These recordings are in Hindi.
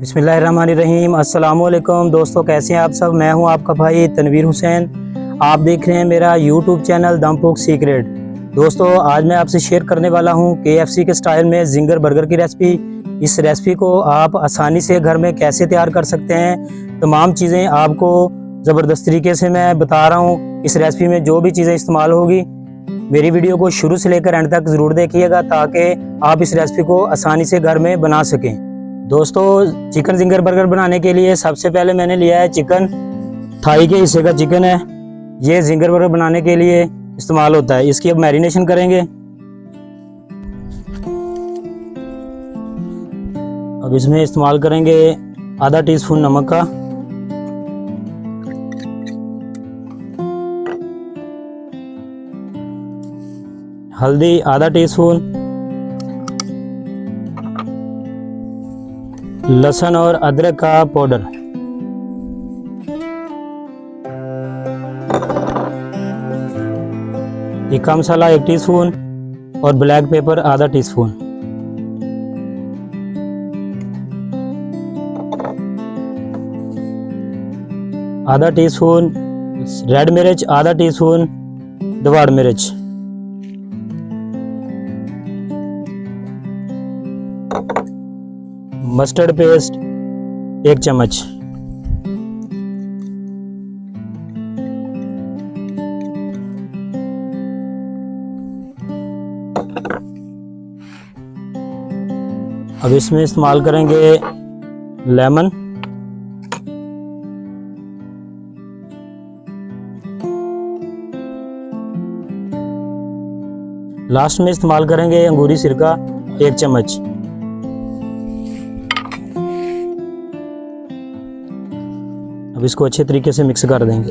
बिस्मिल्लाहिर्रहमानिर्रहीम। अस्सलाम वालेकुम दोस्तों, कैसे हैं आप सब। मैं हूं आपका भाई तनवीर हुसैन। आप देख रहे हैं मेरा यूट्यूब चैनल दम कुक सीक्रेट। दोस्तों, आज मैं आपसे शेयर करने वाला हूं KFC के स्टाइल में जिंगर बर्गर की रेसिपी। इस रेसिपी को आप आसानी से घर में कैसे तैयार कर सकते हैं, तमाम चीज़ें आपको ज़बरदस्त तरीके से मैं बता रहा हूँ। इस रेसिपी में जो भी चीज़ें इस्तेमाल होगी, मेरी वीडियो को शुरू से लेकर एंड तक ज़रूर देखिएगा ताकि आप इस रेसिपी को आसानी से घर में बना सकें। दोस्तों, चिकन जिंगर बर्गर बनाने के लिए सबसे पहले मैंने लिया है चिकन। थाई के हिस्से का चिकन है, ये जिंगर बर्गर बनाने के लिए इस्तेमाल होता है। इसकी अब मैरिनेशन करेंगे। अब इसमें इस्तेमाल करेंगे आधा टीस्पून नमक का, हल्दी आधा टीस्पून, लहसुन और अदरक का पाउडर, टिक्का मसाला 1 टीस्पून और ब्लैक पेपर आधा टीस्पून। आधा टीस्पून रेड मिर्च, आधा टीस्पून दवाड़ मिर्च, मस्टर्ड पेस्ट 1 चम्मच, अब इसमें इस्तेमाल करेंगे लेमन, लास्ट में इस्तेमाल करेंगे अंगूरी सिरका 1 चम्मच। अब इसको अच्छे तरीके से मिक्स कर देंगे।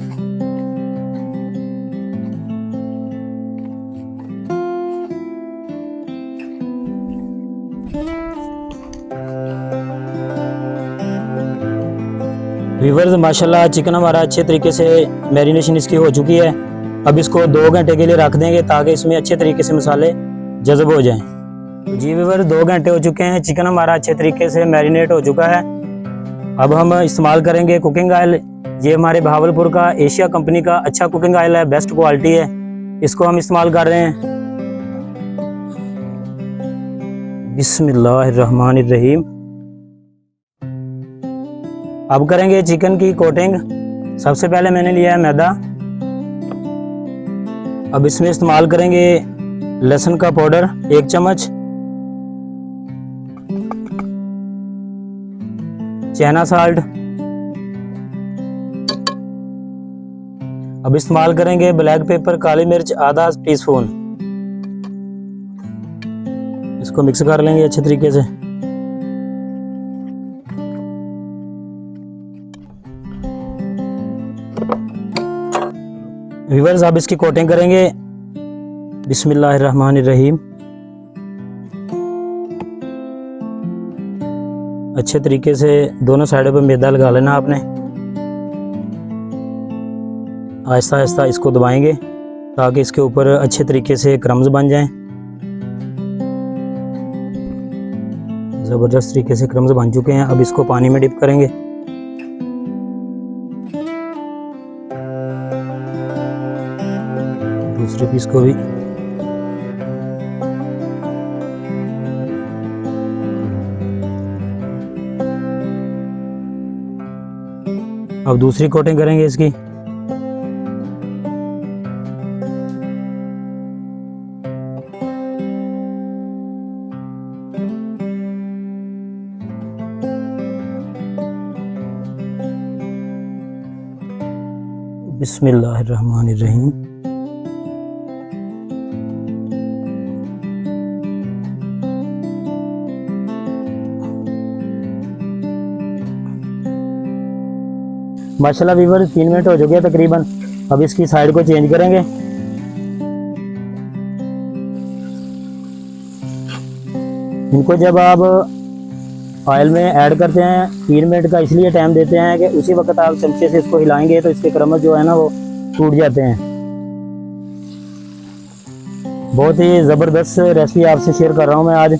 व्यूअर्स, माशाल्लाह चिकन हमारा अच्छे तरीके से मैरिनेशन इसकी हो चुकी है। अब इसको 2 घंटे के लिए रख देंगे ताकि इसमें अच्छे तरीके से मसाले जज़ब हो जाएं। तो जी व्यूअर्स, 2 घंटे हो चुके हैं, चिकन हमारा अच्छे तरीके से मैरिनेट हो चुका है। अब हम इस्तेमाल करेंगे कुकिंग ऑयल। ये हमारे बहावलपुर का एशिया कंपनी का अच्छा कुकिंग ऑयल है, बेस्ट क्वालिटी है। इसको हम इस्तेमाल कर रहे हैं। बिस्मिल्लाहिर्रहमानिर्रहीम। अब करेंगे चिकन की कोटिंग। सबसे पहले मैंने लिया है मैदा। अब इसमें इस्तेमाल करेंगे लहसुन का पाउडर 1 चम्मच, चाइना साल्ट। अब इस्तेमाल करेंगे ब्लैक पेपर काली मिर्च आधा टीस्पून। इसको मिक्स कर लेंगे अच्छे तरीके से। व्यूअर्स, अब इसकी कोटिंग करेंगे। बिस्मिल्लाहिर्रहमानिर्रहीम। अच्छे तरीके से दोनों साइडों पर मैदा लगा लेना आपने। आहिस्ता आहिस्ता इसको दबाएंगे ताकि इसके ऊपर अच्छे तरीके से क्रम्स बन जाएं। ज़बरदस्त तरीके से क्रम्स बन चुके हैं। अब इसको पानी में डिप करेंगे। दूसरे पीस को भी अब दूसरी कोटिंग करेंगे इसकी। बिस्मिल्लाहिर्रहमानिर्रहीम। माशाल्लाह व्यूअर्स, 3 मिनट हो चुके हैं तकरीबन। अब इसकी साइड को चेंज करेंगे। इनको जब आप ऑयल में ऐड करते हैं 3 मिनट का इसलिए टाइम देते हैं कि उसी वक्त आप चमचे से इसको हिलाएंगे तो इसके क्रम्स जो है ना वो टूट जाते हैं। बहुत ही ज़बरदस्त रेसिपी आपसे शेयर कर रहा हूँ मैं आज।